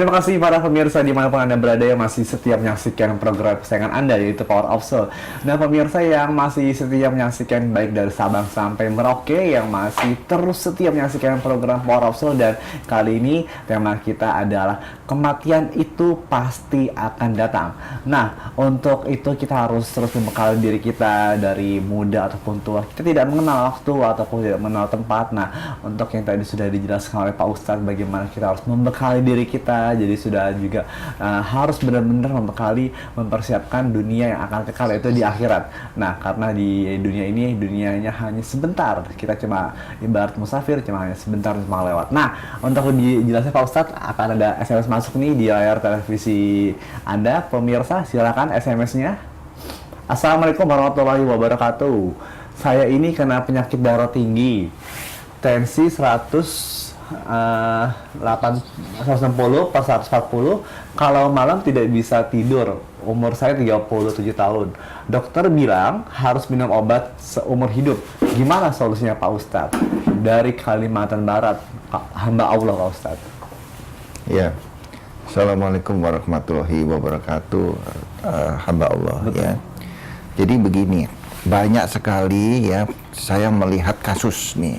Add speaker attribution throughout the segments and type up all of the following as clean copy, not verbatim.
Speaker 1: Terima kasih para pemirsa dimanapun Anda berada yang masih setia menyaksikan program kesayangan Anda, yaitu Power of Soul. Dan pemirsa yang masih setia menyaksikan baik dari Sabang sampai Merauke, yang masih terus setia menyaksikan program Power of Soul. Dan kali ini tema kita adalah kematian itu pasti akan datang. Nah, untuk itu kita harus terus membekali diri kita dari muda ataupun tua. Kita tidak mengenal waktu ataupun tidak mengenal tempat. Nah, untuk yang tadi sudah dijelaskan oleh Pak Ustadz bagaimana kita harus membekali diri kita, jadi sudah juga harus benar-benar membekali, mempersiapkan dunia yang akan kekal, yaitu di akhirat. Nah, karena di dunia ini, dunianya hanya sebentar, kita cuma ibarat musafir, cuma hanya sebentar cuma lewat. Nah, untuk lebih jelasnya Pak Ustadz, akan ada SMS masuk nih di layar televisi Anda. Pemirsa, silakan SMS-nya. Assalamualaikum warahmatullahi wabarakatuh. Saya ini kena penyakit darah tinggi, tensi 160 per 140, kalau malam tidak bisa tidur. Umur saya 37 tahun. Dokter bilang harus minum obat seumur hidup. Gimana solusinya Pak Ustadz? Dari Kalimantan Barat, hamba Allah Pak Ustadz.
Speaker 2: Ya, Assalamualaikum warahmatullahi wabarakatuh, hamba Allah.
Speaker 1: Betul.
Speaker 2: Ya. Jadi begini, banyak sekali ya saya melihat kasus nih.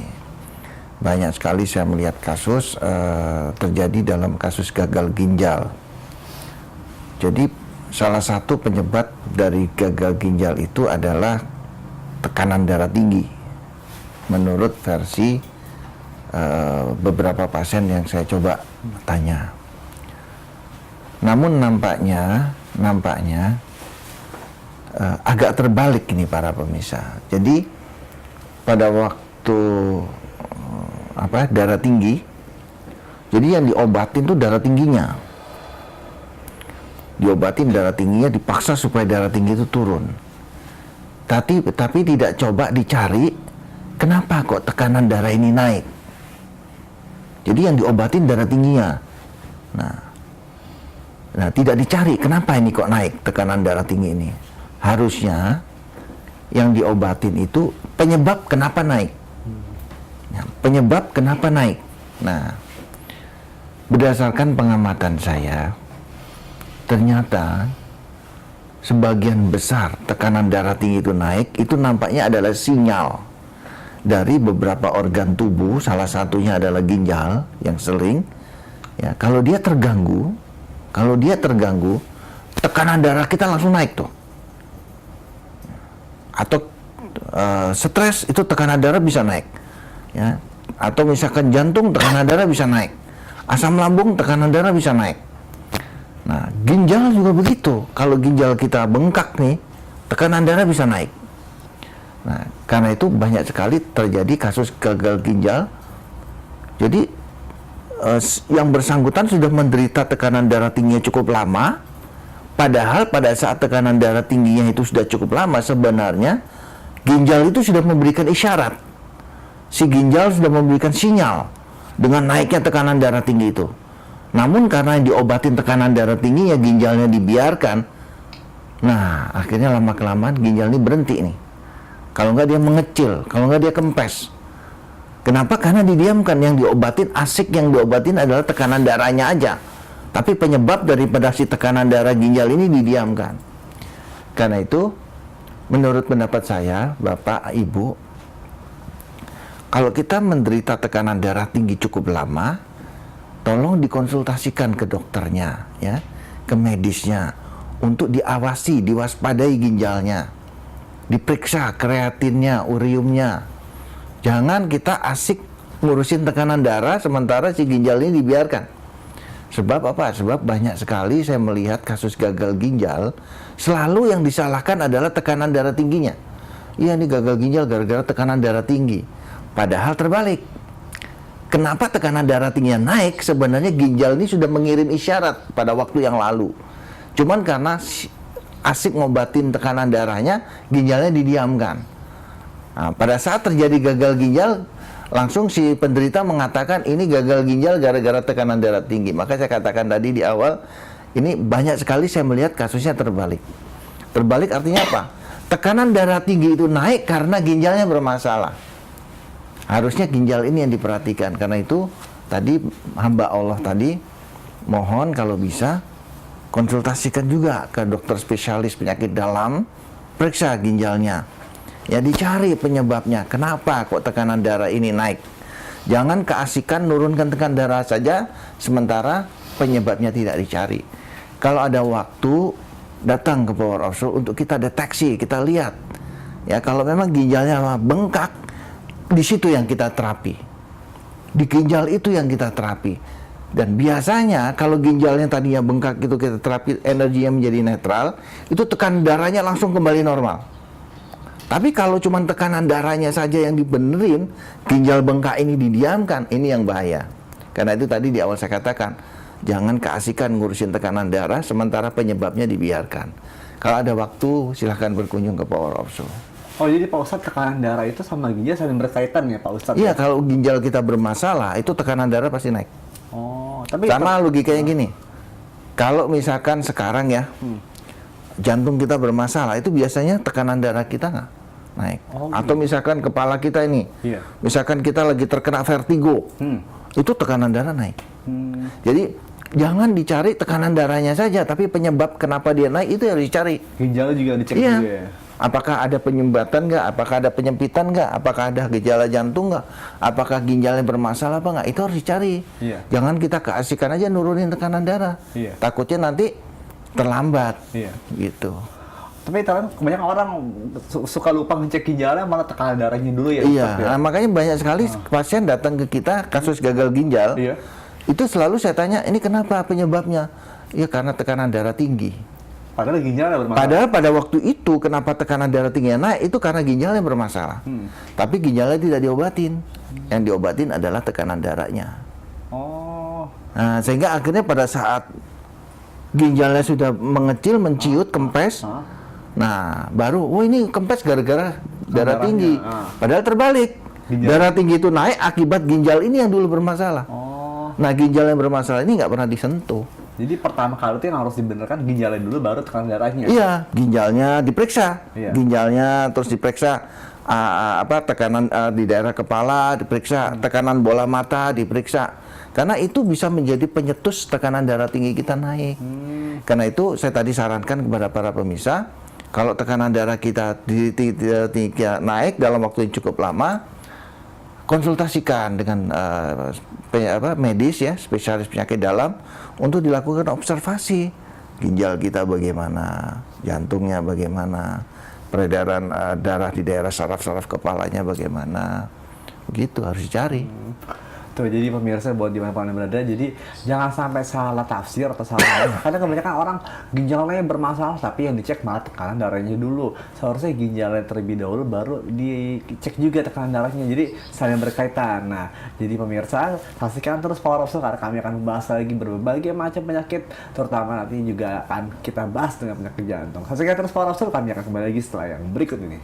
Speaker 2: Banyak sekali saya melihat kasus terjadi dalam kasus gagal ginjal. Jadi salah satu penyebab dari gagal ginjal itu adalah tekanan darah tinggi. Menurut versi beberapa pasien yang saya coba tanya. Namun nampaknya agak terbalik ini para pemirsa. Jadi pada waktu darah tinggi, jadi yang diobatin tuh darah tingginya, diobatin darah tingginya, dipaksa supaya darah tinggi itu turun. Tapi tidak coba dicari kenapa kok tekanan darah ini naik. Jadi yang diobatin darah tingginya, nah tidak dicari kenapa ini kok naik tekanan darah tinggi ini. Harusnya yang diobatin itu penyebab kenapa naik. Penyebab kenapa naik. Nah, berdasarkan pengamatan saya, ternyata sebagian besar tekanan darah tinggi itu naik, itu nampaknya adalah sinyal dari beberapa organ tubuh, salah satunya adalah ginjal yang sering, ya, kalau dia terganggu, tekanan darah kita langsung naik tuh. Atau stres, itu tekanan darah bisa naik. Ya, atau misalkan jantung, tekanan darah bisa naik, asam lambung, tekanan darah bisa naik. Nah, ginjal juga begitu. Kalau ginjal kita bengkak nih, tekanan darah bisa naik. Nah, karena itu banyak sekali terjadi kasus gagal ginjal. Jadi yang bersangkutan sudah menderita tekanan darah tingginya cukup lama, padahal pada saat tekanan darah tingginya itu sudah cukup lama, sebenarnya ginjal itu sudah memberikan isyarat. Si ginjal sudah memberikan sinyal dengan naiknya tekanan darah tinggi itu. Namun karena diobatin tekanan darah tinggi, ya ginjalnya dibiarkan. Nah, akhirnya lama-kelamaan ginjal ini berhenti nih. Kalau nggak dia mengecil, kalau nggak dia kempes. Kenapa? Karena didiamkan. Yang diobatin, asik yang diobatin adalah tekanan darahnya aja. Tapi penyebab daripada si tekanan darah ginjal ini didiamkan. Karena itu, menurut pendapat saya, Bapak, Ibu, kalau kita menderita tekanan darah tinggi cukup lama, tolong dikonsultasikan ke dokternya, ya, ke medisnya, untuk diawasi, diwaspadai ginjalnya, diperiksa kreatinnya, uriumnya. Jangan kita asik ngurusin tekanan darah sementara si ginjal ini dibiarkan. Sebab apa? Sebab banyak sekali saya melihat kasus gagal ginjal, selalu yang disalahkan adalah tekanan darah tingginya. Iya, ini gagal ginjal gara-gara tekanan darah tinggi. Padahal terbalik. Kenapa tekanan darah tingginya naik? Sebenarnya ginjal ini sudah mengirim isyarat pada waktu yang lalu. Cuman karena asik ngobatin tekanan darahnya, ginjalnya didiamkan. Nah, pada saat terjadi gagal ginjal, langsung si penderita mengatakan ini gagal ginjal gara-gara tekanan darah tinggi. Maka saya katakan tadi di awal, ini banyak sekali saya melihat kasusnya terbalik. Terbalik artinya apa? Tekanan darah tinggi itu naik karena ginjalnya bermasalah. Harusnya ginjal ini yang diperhatikan. Karena itu tadi hamba Allah tadi mohon kalau bisa konsultasikan juga ke dokter spesialis penyakit dalam, periksa ginjalnya. Ya dicari penyebabnya, kenapa kok tekanan darah ini naik. Jangan keasikan nurunkan tekanan darah saja, sementara penyebabnya tidak dicari. Kalau ada waktu, datang ke Power of Soul untuk kita deteksi, kita lihat. Ya kalau memang ginjalnya bengkak, di situ yang kita terapi. Di ginjal itu yang kita terapi. Dan biasanya kalau ginjalnya tadinya bengkak itu kita terapi, energinya menjadi netral, itu tekanan darahnya langsung kembali normal. Tapi kalau cuma tekanan darahnya saja yang dibenerin, ginjal bengkak ini didiamkan, ini yang bahaya. Karena itu tadi di awal saya katakan, jangan keasikan ngurusin tekanan darah, sementara penyebabnya dibiarkan. Kalau ada waktu, silahkan berkunjung ke Power of Soul.
Speaker 1: Oh, jadi Pak Ustadz, tekanan darah itu sama ginjal saling berkaitan ya Pak Ustadz?
Speaker 2: Iya, kalau ginjal kita bermasalah, itu tekanan darah pasti naik.
Speaker 1: Oh, tapi
Speaker 2: Sama logikanya gini, kalau misalkan sekarang ya, jantung kita bermasalah, itu biasanya tekanan darah kita nggak naik.
Speaker 1: Oh,
Speaker 2: Atau misalkan kepala kita ini,
Speaker 1: Iya.
Speaker 2: misalkan kita lagi terkena vertigo, itu tekanan darah naik. Jadi jangan dicari tekanan darahnya saja, tapi penyebab kenapa dia naik itu harus dicari.
Speaker 1: ginjalnya juga dicek
Speaker 2: Iya.
Speaker 1: juga ya?
Speaker 2: Apakah ada penyumbatan nggak? Apakah ada penyempitan nggak? Apakah ada gejala jantung nggak? Apakah ginjalnya bermasalah apa nggak? Itu harus dicari.
Speaker 1: Iya.
Speaker 2: Jangan kita keasikan aja nurunin tekanan darah.
Speaker 1: Iya.
Speaker 2: Takutnya nanti terlambat.
Speaker 1: Iya.
Speaker 2: Gitu.
Speaker 1: Tapi kan kebanyakan orang suka lupa ngecek ginjalnya, malah tekanan darahnya dulu ya
Speaker 2: Iya.
Speaker 1: Ustadz, ya?
Speaker 2: Nah, makanya banyak sekali pasien datang ke kita kasus gagal ginjal.
Speaker 1: Iya.
Speaker 2: Itu selalu saya tanya, ini kenapa penyebabnya? Ya karena tekanan darah tinggi.
Speaker 1: Padahal ginjalnya bermasalah.
Speaker 2: Padahal pada waktu itu kenapa tekanan darah tinggi naik itu karena ginjalnya bermasalah. Tapi ginjalnya tidak diobatin. Yang diobatin adalah tekanan darahnya.
Speaker 1: Oh,
Speaker 2: Nah, sehingga akhirnya pada saat ginjalnya sudah mengecil, menciut, kempes. Nah, baru, oh ini kempes gara-gara darah
Speaker 1: Darahnya,
Speaker 2: tinggi. Padahal terbalik. Darah tinggi itu naik akibat ginjal ini yang dulu bermasalah.
Speaker 1: oh.
Speaker 2: Nah, ginjal yang bermasalah ini nggak pernah disentuh.
Speaker 1: Jadi pertama kali itu yang harus dibenarkan ginjalnya dulu, baru tekanan darahnya.
Speaker 2: Iya, ginjalnya diperiksa,
Speaker 1: Iya.
Speaker 2: ginjalnya terus diperiksa tekanan di daerah kepala diperiksa, tekanan bola mata diperiksa, karena itu bisa menjadi penyetus tekanan darah tinggi kita naik. Karena itu saya tadi sarankan kepada para pemirsa, kalau tekanan darah kita naik dalam waktu yang cukup lama, konsultasikan dengan medis ya, spesialis penyakit dalam untuk dilakukan observasi ginjal kita bagaimana, jantungnya bagaimana, peredaran darah di daerah saraf-saraf kepalanya bagaimana, begitu harus dicari.
Speaker 1: Tuh, jadi pemirsa buat dimana Anda berada, jadi jangan sampai salah tafsir atau salah. Karena kebanyakan orang ginjalnya bermasalah, tapi yang dicek malah tekanan darahnya dulu. Seharusnya ginjalnya terlebih dahulu, baru dicek juga tekanan darahnya. Jadi saling berkaitan. Nah, jadi pemirsa, saksikan terus Power of Soul karena kami akan membahas lagi berbagai macam penyakit, terutama nanti juga akan kita bahas dengan penyakit jantung. Saksikan terus Power of Soul, kami akan kembali lagi setelah yang berikut ini.